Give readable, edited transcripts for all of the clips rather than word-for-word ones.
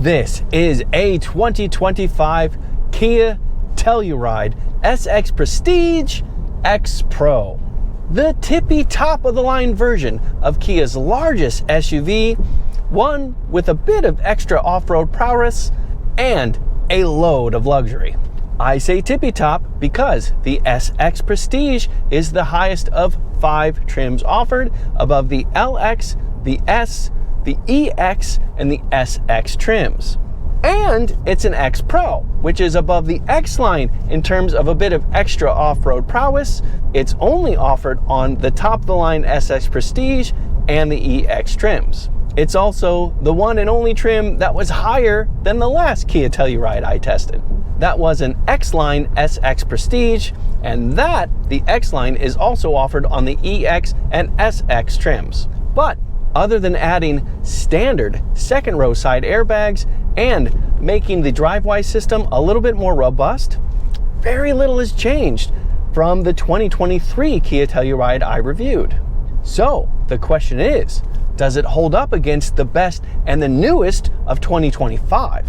This is a 2025 Kia Telluride SX Prestige X Pro. The tippy top of the line version of Kia's largest SUV, one with a bit of extra off-road prowess and a load of luxury. I say tippy top because the SX Prestige is the highest of 5 trims offered above the LX, the S, the EX, and the SX trims. And it's an X Pro, which is above the X line in terms of a bit of extra off-road prowess. It's only offered on the top of the line SX Prestige and the EX trims. It's also the one and only trim that was higher than the last Kia Telluride I tested. That was an X-Line SX Prestige, and the X-Line is also offered on the EX and SX trims. But other than adding standard second row side airbags and making the drive-wise system a little bit more robust, very little has changed from the 2023 Kia Telluride I reviewed. So the question is, does it hold up against the best and the newest of 2025?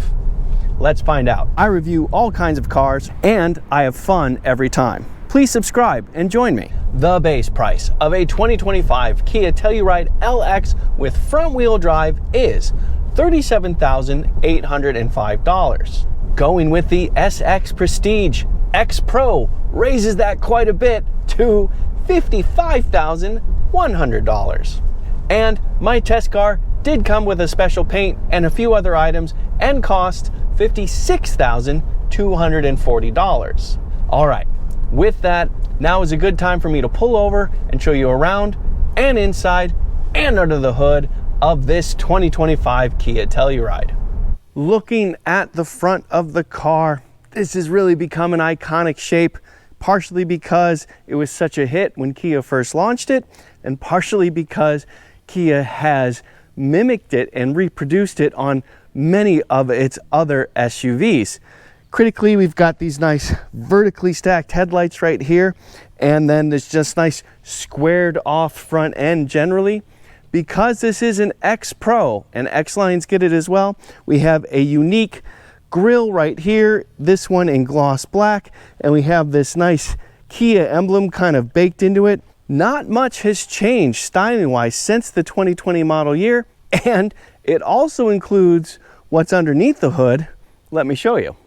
Let's find out. I review all kinds of cars and I have fun every time. Please subscribe and join me. The base price of a 2025 Kia Telluride LX with front wheel drive is $37,805. Going with the SX Prestige X Pro raises that quite a bit to $55,100. And my test car did come with a special paint and a few other items and cost $56,240. All right, with that, now is a good time for me to pull over and show you around and inside and under the hood of this 2025 Kia Telluride. Looking at the front of the car, this has really become an iconic shape, partially because it was such a hit when Kia first launched it, and partially because Kia has mimicked it and reproduced it on many of its other SUVs. Critically, we've got these nice vertically stacked headlights right here, and then there's just nice squared off front end generally. Because this is an X Pro, and X lines get it as well, we have a unique grille right here, this one in gloss black, and we have this nice Kia emblem kind of baked into it. Not much has changed styling wise since the 2020 model year, and it also includes what's underneath the hood. Let me show you.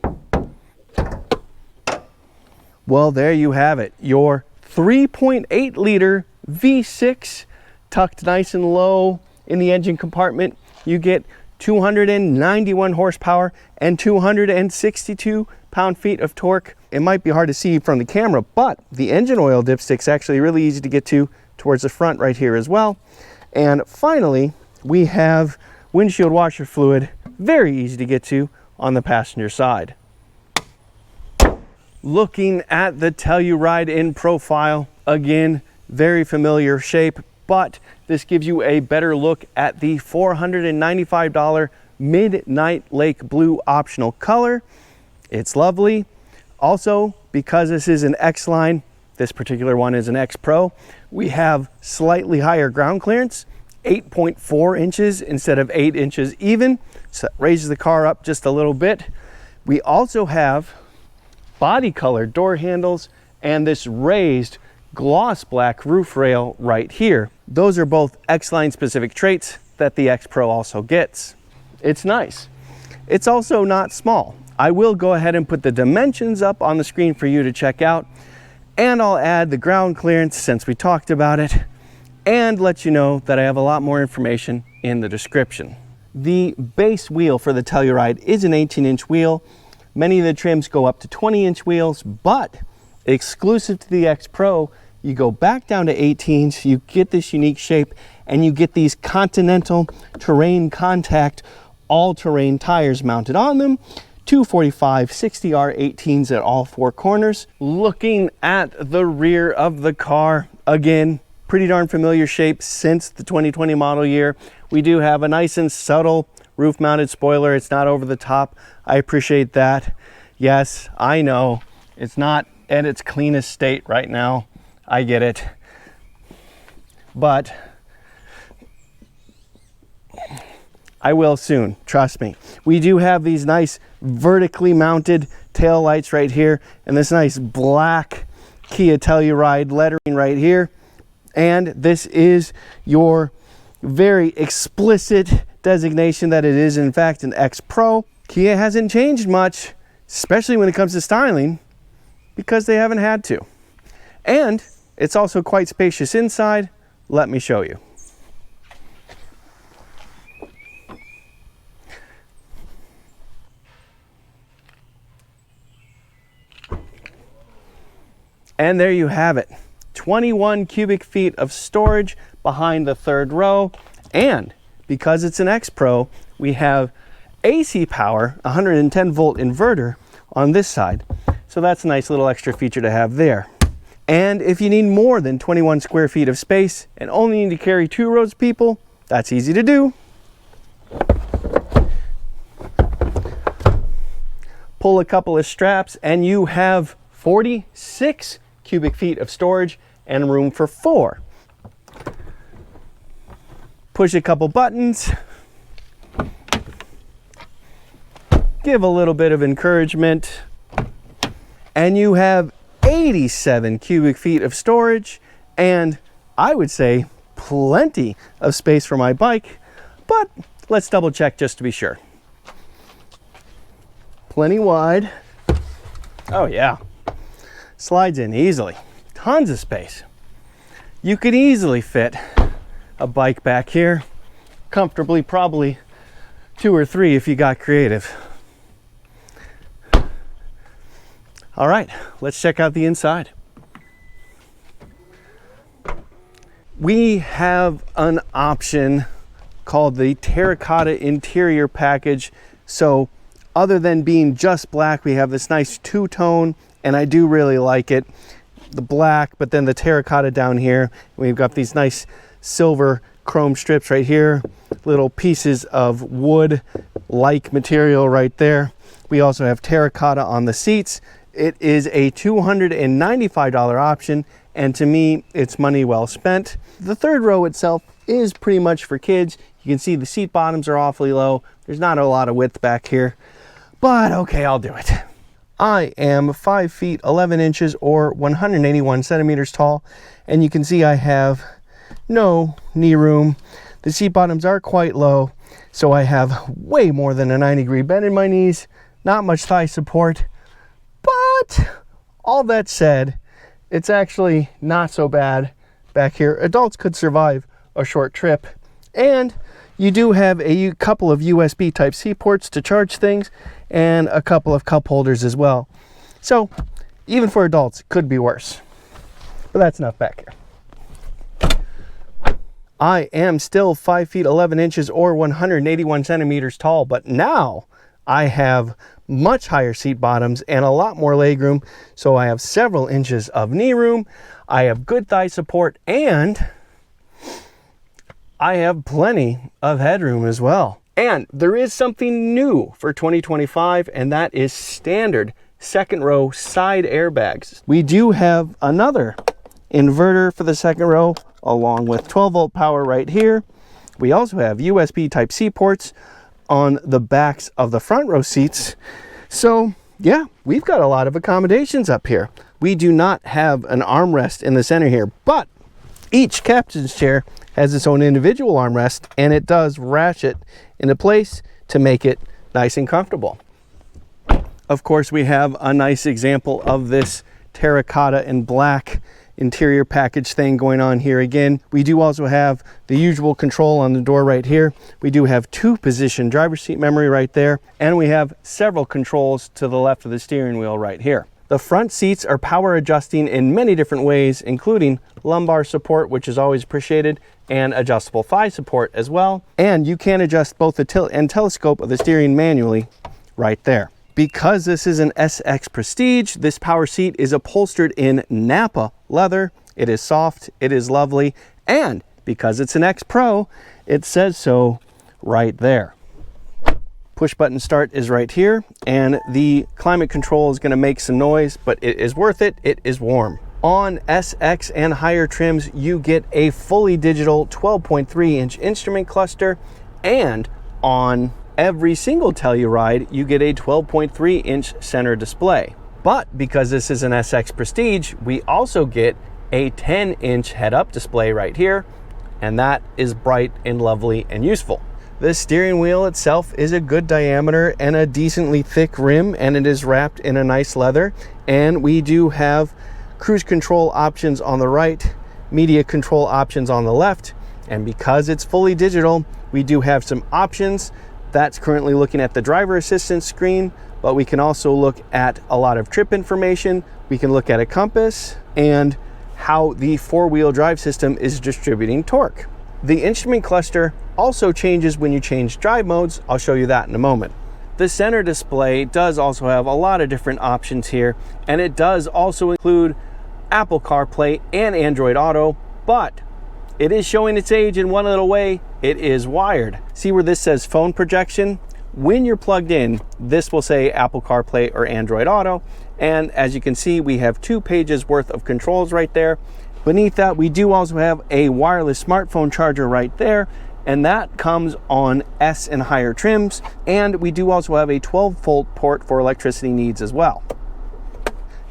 Well, there you have it, your 3.8 liter V6 tucked nice and low in the engine compartment. You get 291 horsepower and 262 pound-feet of torque. It might be hard to see from the camera, but the engine oil dipstick's actually really easy to get to towards the front right here as well. And finally, we have windshield washer fluid, very easy to get to on the passenger side. Looking at the Telluride in profile, again, very familiar shape, but this gives you a better look at the $495 Midnight Lake Blue optional color. It's lovely. Also, because this is an X line, this particular one is an X Pro, we have slightly higher ground clearance, 8.4 inches instead of 8 inches even, so that raises the car up just a little bit. We also have body colored door handles and this raised gloss black roof rail right here. Those are both X-Line specific traits that the X Pro also gets. It's nice. It's also not small. I will go ahead and put the dimensions up on the screen for you to check out, and I'll add the ground clearance since we talked about it, and let you know that I have a lot more information in the description. The base wheel for the Telluride is an 18-inch wheel. Many of the trims go up to 20-inch wheels, but exclusive to the X Pro, you go back down to 18s, you get this unique shape, and you get these Continental Terrain Contact all-terrain tires mounted on them, 245 60R 18s at all 4 corners. Looking at the rear of the car, again, pretty darn familiar shape since the 2020 model year. We do have a nice and subtle roof-mounted spoiler. It's not over the top. I appreciate that. Yes, I know it's not at its cleanest state right now. I get it. But I will soon, trust me. We do have these nice vertically mounted tail lights right here, and this nice black Kia Telluride lettering right here. And this is your very explicit designation that it is in fact an X Pro. Kia hasn't changed much, especially when it comes to styling, because they haven't had to. And it's also quite spacious inside. Let me show you. And there you have it. 21 cubic feet of storage behind the third row. And because it's an X Pro, we have AC power, 110 volt inverter on this side. So that's a nice little extra feature to have there. And if you need more than 21 square feet of space and only need to carry 2 rows of people, that's easy to do. Pull a couple of straps and you have 46 cubic feet of storage and room for 4. Push a couple buttons. Give a little bit of encouragement. And you have 87 cubic feet of storage, and I would say plenty of space for my bike, but let's double check just to be sure. Plenty wide. Oh yeah. Slides in easily. Tons of space. You could easily fit a bike back here comfortably, probably 2 or 3 if you got creative. All right, let's check out the inside. We have an option called the terracotta interior package. So other than being just black, we have this nice two-tone, and I do really like it. The black, but then the terracotta down here. We've got these nice silver chrome strips right here, little pieces of wood-like material right there. We also have terracotta on the seats. It is a $295 option, and to me, it's money well spent. The third row itself is pretty much for kids. You can see the seat bottoms are awfully low. There's not a lot of width back here, but okay, I'll do it. I am 5 feet 11 inches or 181 centimeters tall, and you can see I have no knee room. The seat bottoms are quite low, so I have way more than a 90-degree bend in my knees, not much thigh support, but all that said, it's actually not so bad back here. Adults could survive a short trip, and you do have a couple of USB Type-C ports to charge things, and a couple of cup holders as well. So even for adults, it could be worse. But that's enough back here. I am still 5 feet 11 inches or 181 centimeters tall, but now I have much higher seat bottoms and a lot more legroom. So I have several inches of knee room. I have good thigh support, and I have plenty of headroom as well. And there is something new for 2025, and that is standard second row side airbags. We do have another inverter for the second row, along with 12 volt power right here. We also have USB Type-C ports on the backs of the front row seats. So yeah, we've got a lot of accommodations up here. We do not have an armrest in the center here, but each captain's chair has its own individual armrest, and it does ratchet into place to make it nice and comfortable. Of course, we have a nice example of this terracotta and black interior package thing going on here again. We do also have the usual control on the door right here. We do have 2-position driver's seat memory right there, and we have several controls to the left of the steering wheel right here. The front seats are power adjusting in many different ways, including lumbar support, which is always appreciated, and adjustable thigh support as well. And you can adjust both the tilt and telescope of the steering manually right there. Because this is an SX Prestige, this power seat is upholstered in Napa leather. It is soft, it is lovely, and because it's an X Pro, it says so right there. Push button start is right here, and the climate control is going to make some noise, but it is worth it. It is warm. On SX and higher trims, you get a fully digital 12.3-inch instrument cluster and on every single Telluride, you get a 12.3-inch center display. But because this is an SX Prestige, we also get a 10-inch head-up display right here, and that is bright and lovely and useful. The steering wheel itself is a good diameter and a decently thick rim, and it is wrapped in a nice leather. And we do have cruise control options on the right, media control options on the left, and because it's fully digital, we do have some options. That's currently looking at the driver assistance screen, but we can also look at a lot of trip information. We can look at a compass and how the four-wheel drive system is distributing torque. The instrument cluster also changes when you change drive modes. I'll show you that in a moment. The center display does also have a lot of different options here, and it does also include Apple CarPlay and Android Auto, but it is showing its age in one little way. It is wired. See where this says phone projection? When you're plugged in, this will say Apple CarPlay or Android Auto. And as you can see, we have 2 pages worth of controls right there. Beneath that, we do also have a wireless smartphone charger right there, and that comes on S and higher trims. And we do also have a 12-volt port for electricity needs as well.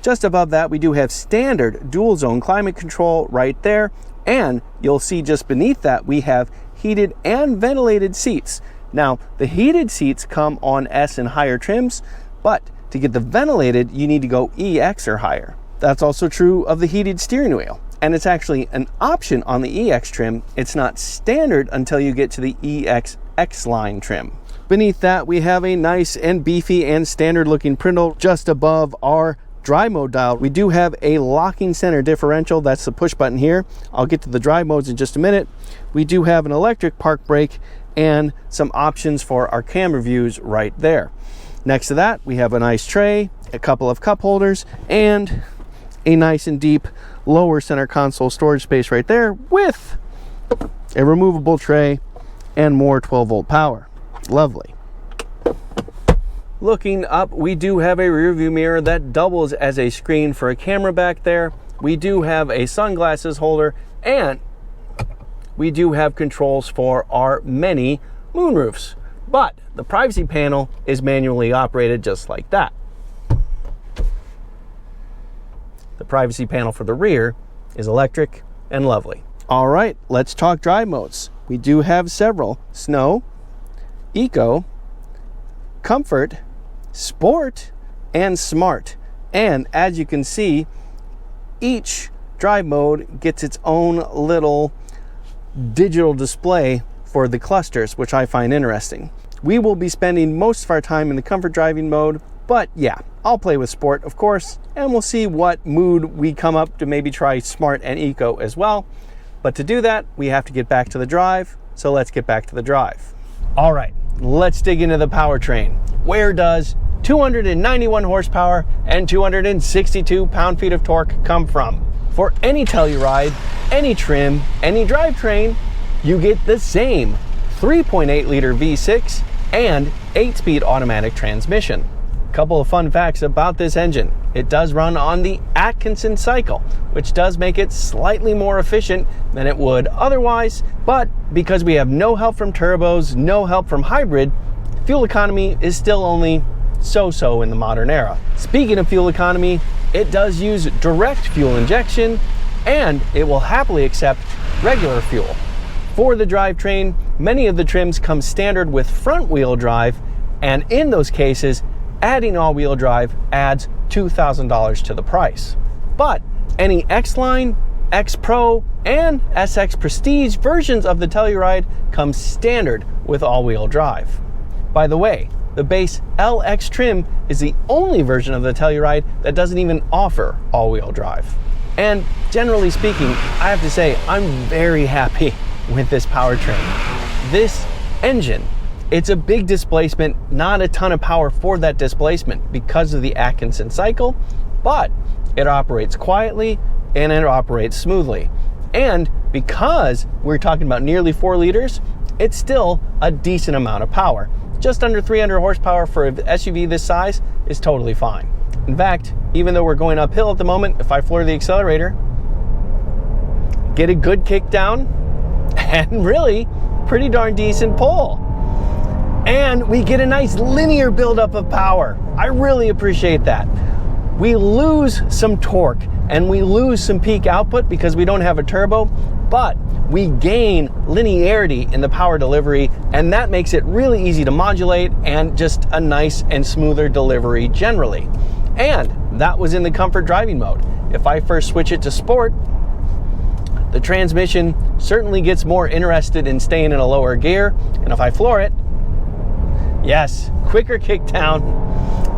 Just above that, we do have standard dual zone climate control right there. And you'll see just beneath that, we have heated and ventilated seats. Now, the heated seats come on S and higher trims, but to get the ventilated, you need to go EX or higher. That's also true of the heated steering wheel. And it's actually an option on the EX trim. It's not standard until you get to the EX X-Line trim. Beneath that, we have a nice and beefy and standard looking prindle just above our drive mode dial. We do have a locking center differential. That's the push button here. I'll get to the drive modes in just a minute. We do have an electric park brake and some options for our camera views right there. Next to that, we have a nice tray, a couple of cup holders, and a nice and deep lower center console storage space right there with a removable tray and more 12-volt power. Lovely. Looking up, we do have a rear view mirror that doubles as a screen for a camera back there. We do have a sunglasses holder, and we do have controls for our many moonroofs. But the privacy panel is manually operated just like that. The privacy panel for the rear is electric and lovely. All right, let's talk drive modes. We do have several: Snow, Eco, Comfort, Sport, and Smart. And as you can see, each drive mode gets its own little digital display for the clusters, which I find interesting. We will be spending most of our time in the comfort driving mode, but yeah, I'll play with Sport, of course, and we'll see what mood we come up to maybe try Smart and Eco as well. But to do that, we have to get back to the drive, so let's get back to the drive. All right, let's dig into the powertrain. Where does 291 horsepower and 262 pound-feet of torque come from? For any Telluride, any trim, any drivetrain, you get the same 3.8-liter V6 and 8-speed automatic transmission. Couple of fun facts about this engine. It does run on the Atkinson cycle, which does make it slightly more efficient than it would otherwise, but because we have no help from turbos, no help from hybrid, fuel economy is still only so-so in the modern era. Speaking of fuel economy, it does use direct fuel injection, and it will happily accept regular fuel. For the drivetrain, many of the trims come standard with front-wheel drive, and in those cases, adding all-wheel drive adds $2,000 to the price. But any X-Line, X-Pro, and SX Prestige versions of the Telluride come standard with all-wheel drive. By the way, the base LX trim is the only version of the Telluride that doesn't even offer all-wheel drive. And generally speaking, I have to say, I'm very happy with this powertrain. This engine, it's a big displacement, not a ton of power for that displacement because of the Atkinson cycle, but it operates quietly and it operates smoothly. And because we're talking about nearly 4 liters, it's still a decent amount of power. Just under 300 horsepower for an SUV this size is totally fine. In fact, even though we're going uphill at the moment, if I floor the accelerator, get a good kick down, and really pretty darn decent pull. And we get a nice linear buildup of power. I really appreciate that. We lose some torque and we lose some peak output because we don't have a turbo, but we gain linearity in the power delivery, and that makes it really easy to modulate and just a nice and smoother delivery generally. And that was in the comfort driving mode. If I first switch it to sport, the transmission certainly gets more interested in staying in a lower gear, and if I floor it, yes, quicker kick down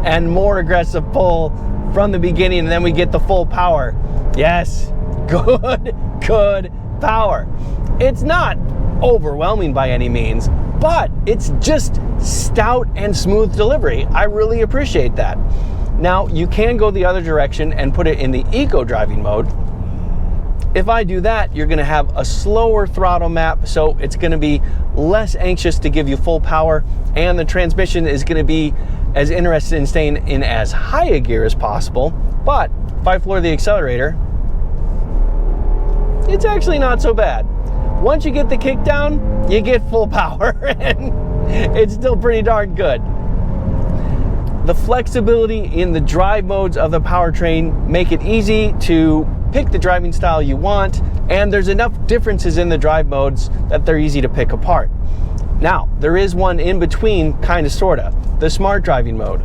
and more aggressive pull from the beginning, and then we get the full power. Yes, good power. It's not overwhelming by any means, but it's just stout and smooth delivery. I really appreciate that. Now, you can go the other direction and put it in the eco driving mode. If I do that, you're gonna have a slower throttle map, so it's gonna be less anxious to give you full power, and the transmission is gonna be as interested in staying in as high a gear as possible. But if I floor the accelerator, it's actually not so bad. Once you get the kick down, you get full power, and it's still pretty darn good. The flexibility in the drive modes of the powertrain make it easy to pick the driving style you want, and there's enough differences in the drive modes that they're easy to pick apart. Now, there is one in between, kind of sorta, the smart driving mode.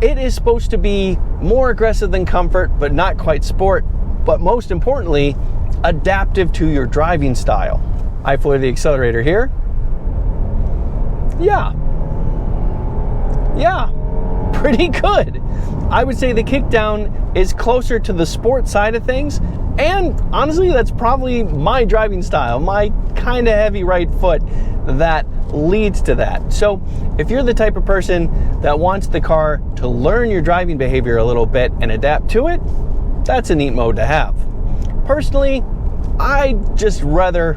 It is supposed to be more aggressive than comfort, but not quite sport, but most importantly, adaptive to your driving style. I floor the accelerator here. Yeah, pretty good. I would say the kickdown is closer to the sport side of things, and honestly, that's probably my driving style, my kind of heavy right foot that leads to that. So if you're the type of person that wants the car to learn your driving behavior a little bit and adapt to it, that's a neat mode to have. Personally, I just rather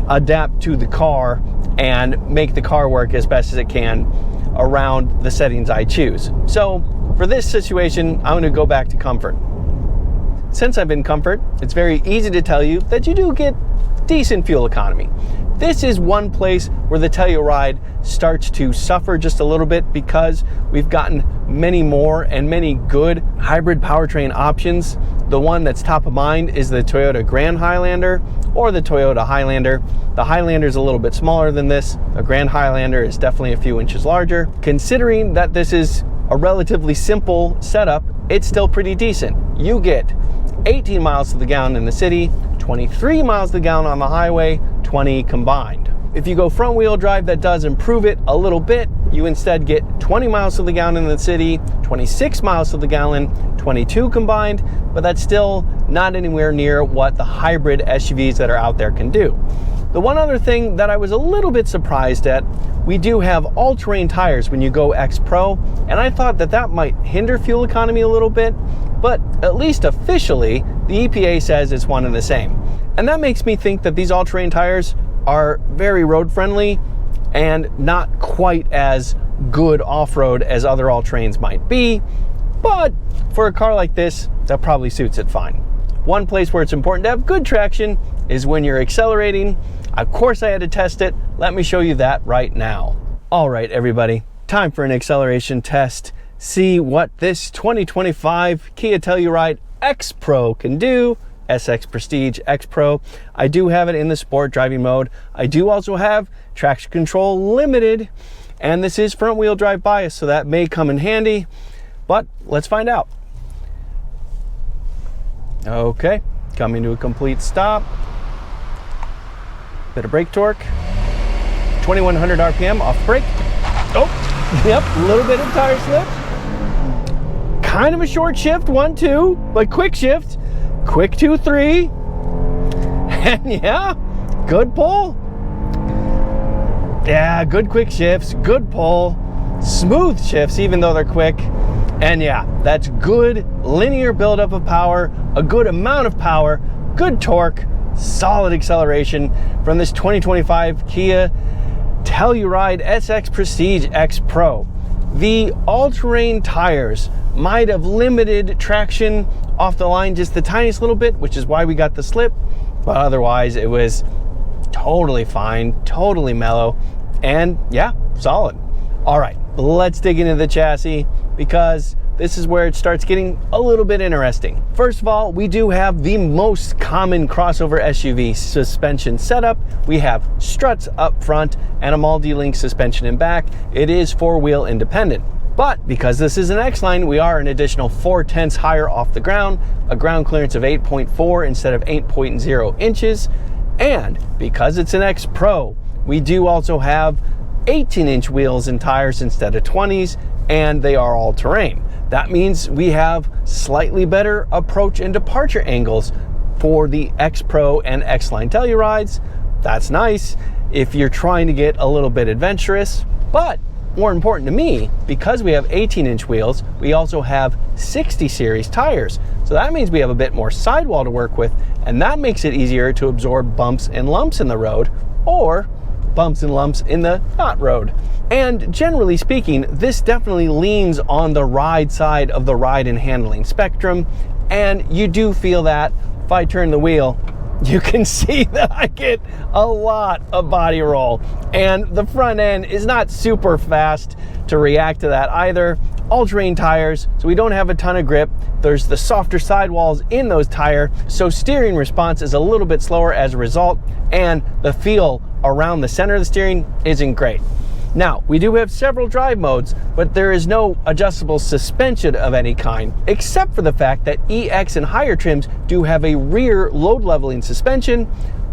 adapt to the car and make the car work as best as it can around the settings I choose. So for this situation, I'm going to go back to comfort. Since I'm in comfort, it's very easy to tell you that you do get decent fuel economy. This is one place where the Telluride starts to suffer just a little bit because we've gotten many more and many good hybrid powertrain options. The one that's top of mind is the Toyota Grand Highlander or the Toyota Highlander. The Highlander is a little bit smaller than this. The Grand Highlander is definitely a few inches larger. Considering that this is a relatively simple setup, it's still pretty decent. You get 18 miles to the gallon in the city, 23 miles to the gallon on the highway, 20 combined. If you go front wheel drive, that does improve it a little bit. You instead get 20 miles to the gallon in the city, 26 miles to the gallon, 22 combined, but that's still not anywhere near what the hybrid SUVs that are out there can do. The one other thing that I was a little bit surprised at, we do have all-terrain tires when you go X Pro, and I thought that that might hinder fuel economy a little bit, but at least officially, the EPA says it's one and the same. And that makes me think that these all-terrain tires are very road friendly and not quite as good off-road as other all-terrains might be, but for a car like this, that probably suits it fine. One place where it's important to have good traction is when you're accelerating. Of course I had to test it. Let me show you that right now. All right, everybody, time for an acceleration test. See what this 2025 Kia Telluride X Pro can do. SX Prestige X Pro. I do have it in the sport driving mode. I do also have traction control limited, and this is front wheel drive bias, so that may come in handy, but let's find out. Okay, coming to a complete stop. Bit of brake torque. 2100 RPM off brake. Oh, yep, a little bit of tire slip. Kind of a short shift, 1-2, but quick shift. Quick 2-3, and yeah, good pull. Yeah, good quick shifts, good pull, smooth shifts even though they're quick. And yeah, that's good linear buildup of power, a good amount of power, good torque, solid acceleration from this 2025 Kia Telluride SX Prestige X Pro. The all-terrain tires might have limited traction off the line just the tiniest little bit, which is why we got the slip, but otherwise it was totally fine, totally mellow, And yeah, solid. All right, let's dig into the chassis, because this is where it starts getting a little bit interesting. First of all, we do have the most common crossover SUV suspension setup. We have struts up front and a multi-link suspension in back. It is four-wheel independent. But because this is an X-Line, we are an additional 4/10 higher off the ground, a ground clearance of 8.4 instead of 8.0 inches. And because it's an X Pro, we do also have 18-inch wheels and tires instead of 20s, and they are all-terrain. That means we have slightly better approach and departure angles for the X Pro and X-Line Tellurides. That's nice if you're trying to get a little bit adventurous. But more important to me, because we have 18-inch wheels, we also have 60 series tires. So that means we have a bit more sidewall to work with, and that makes it easier to absorb bumps and lumps in the road, or bumps and lumps in the not road. And generally speaking, this definitely leans on the ride side of the ride and handling spectrum, and you do feel that. If I turn the wheel, you can see that I get a lot of body roll, and the front end is not super fast to react to that either. All-terrain tires, so we don't have a ton of grip. There's the softer sidewalls in those tires, so steering response is a little bit slower as a result, and the feel around the center of the steering isn't great. Now, we do have several drive modes, but there is no adjustable suspension of any kind, except for the fact that EX and higher trims do have a rear load leveling suspension,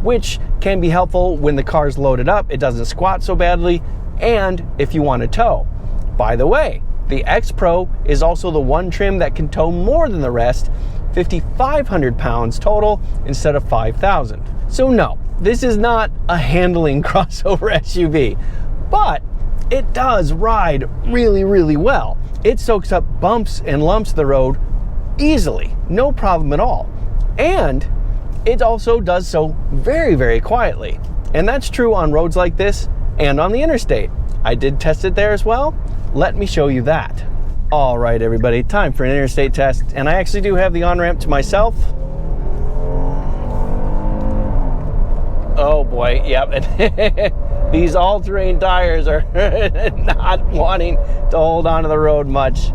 which can be helpful when the car's loaded up. It doesn't squat so badly, and if you want to tow. By the way, the X Pro is also the one trim that can tow more than the rest, 5,500 pounds total instead of 5,000. So no, this is not a handling crossover SUV, but it does ride really, really well. It soaks up bumps and lumps of the road easily, no problem at all. And it also does so very, very quietly. And that's true on roads like this and on the interstate. I did test it there as well. Let me show you that. All right, everybody, time for an interstate test. And I actually do have the on-ramp to myself. Oh boy, yep. These all-terrain tires are not wanting to hold onto the road much.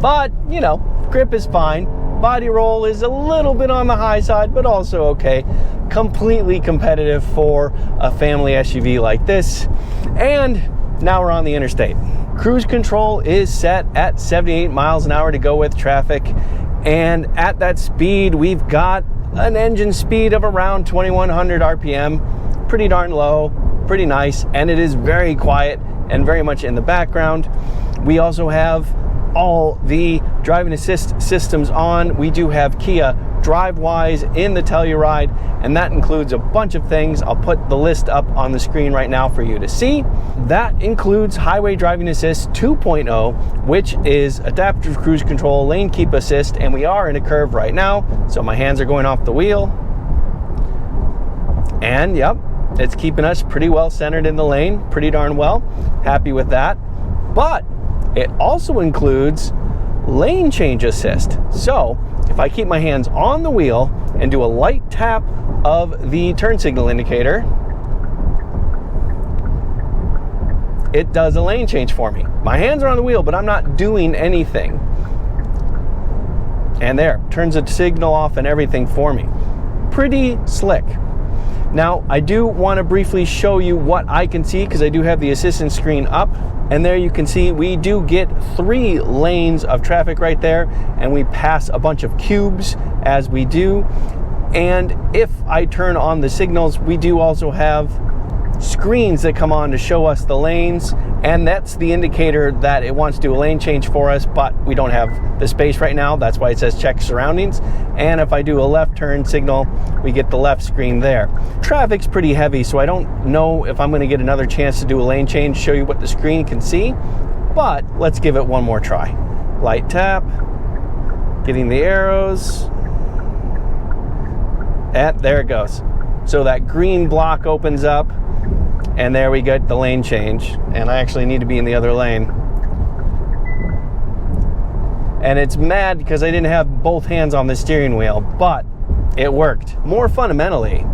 But, you know, grip is fine. Body roll is a little bit on the high side, but also okay. Completely competitive for a family SUV like this. And now we're on the interstate. Cruise control is set at 78 miles an hour to go with traffic. And at that speed, we've got an engine speed of around 2,100 RPM. Pretty darn low, pretty nice, and it is very quiet and very much in the background. We also have all the driving assist systems on. We do have Kia DriveWise in the Telluride, and that includes a bunch of things. I'll put the list up on the screen right now for you to see. That includes Highway Driving Assist 2.0, which is adaptive cruise control, lane keep assist, and we are in a curve right now, so my hands are going off the wheel. And yep, it's keeping us pretty well centered in the lane, pretty darn well. Happy with that. But it also includes lane change assist. So if I keep my hands on the wheel and do a light tap of the turn signal indicator, it does a lane change for me. My hands are on the wheel, but I'm not doing anything. And there, turns the signal off and everything for me. Pretty slick. Now, I do want to briefly show you what I can see, because I do have the assistance screen up. And there you can see we do get 3 lanes of traffic right there, and we pass a bunch of cubes as we do. And if I turn on the signals, we do also have screens that come on to show us the lanes, and that's the indicator that it wants to do a lane change for us, but we don't have the space right now. That's why it says check surroundings. And if I do a left turn signal, we get the left screen there. Traffic's pretty heavy, so I don't know if I'm going to get another chance to do a lane change, show you what the screen can see, but let's give it one more try. Light tap, getting the arrows, and there it goes. So that green block opens up, and there we get the lane change. And I actually need to be in the other lane. And it's mad because I didn't have both hands on the steering wheel, but it worked. More fundamentally,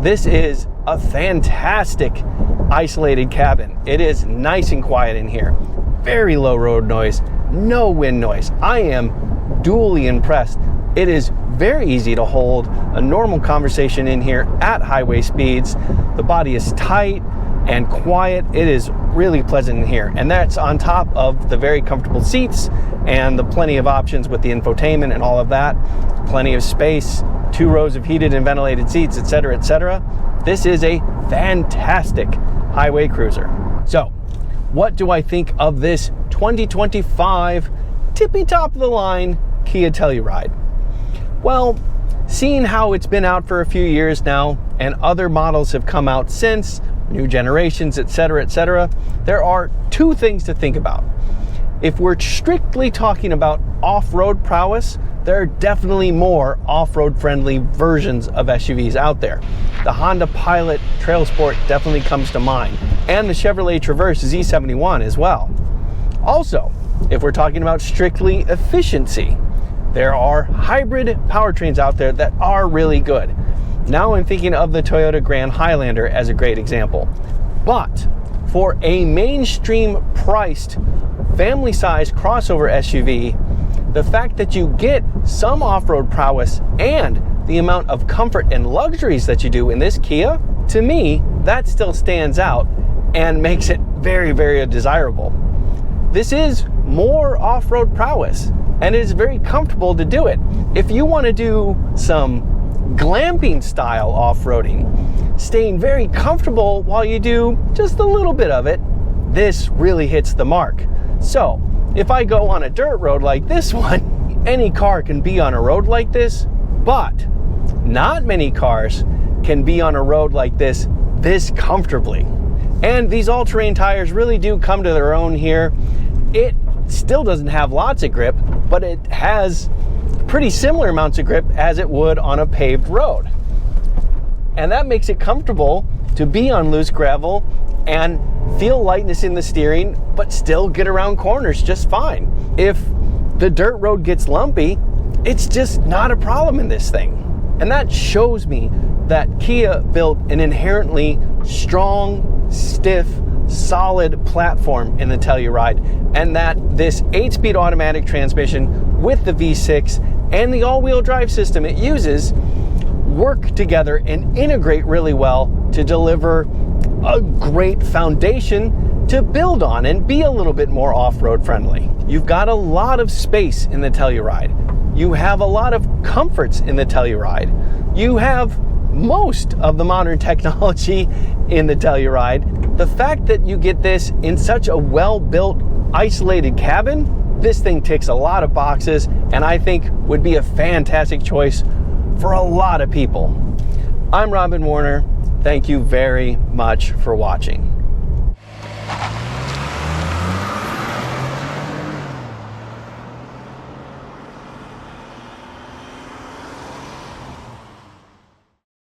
this is a fantastic isolated cabin. It is nice and quiet in here. Very low road noise, no wind noise. I am duly impressed. It is very easy to hold a normal conversation in here at highway speeds. The body is tight and quiet. It is really pleasant in here. And that's on top of the very comfortable seats and the plenty of options with the infotainment and all of that. Plenty of space, 2 rows of heated and ventilated seats, etc., etc. This is a fantastic highway cruiser. So, what do I think of this 2025 tippy top of the line Kia Telluride? Well, seeing how it's been out for a few years now and other models have come out since, new generations, etc., etc., there are 2 things to think about. If we're strictly talking about off-road prowess, there are definitely more off-road friendly versions of SUVs out there. The Honda Pilot Trail Sport definitely comes to mind, and the Chevrolet Traverse Z71 as well. Also, if we're talking about strictly efficiency, there are hybrid powertrains out there that are really good. Now I'm thinking of the Toyota Grand Highlander as a great example. But for a mainstream priced family-sized crossover SUV, the fact that you get some off-road prowess and the amount of comfort and luxuries that you do in this Kia, to me, that still stands out and makes it very, very desirable. This is more off-road prowess, and it is very comfortable to do it. If you want to do some glamping style off-roading, staying very comfortable while you do just a little bit of it, this really hits the mark. So, if I go on a dirt road like this one, any car can be on a road like this, but not many cars can be on a road like this comfortably. And these all-terrain tires really do come to their own here. It still doesn't have lots of grip, but it has pretty similar amounts of grip as it would on a paved road. And that makes it comfortable to be on loose gravel and feel lightness in the steering, but still get around corners just fine. If the dirt road gets lumpy, it's just not a problem in this thing. And that shows me that Kia built an inherently strong, stiff, solid platform in the Telluride, and that this 8-speed automatic transmission with the V6 and the all-wheel drive system it uses work together and integrate really well to deliver a great foundation to build on and be a little bit more off-road friendly. You've got a lot of space in the Telluride. You have a lot of comforts in the Telluride. You have most of the modern technology in the Telluride. The fact that you get this in such a well-built, isolated cabin, this thing ticks a lot of boxes, and I think would be a fantastic choice for a lot of people. I'm Robin Warner. Thank you very much for watching.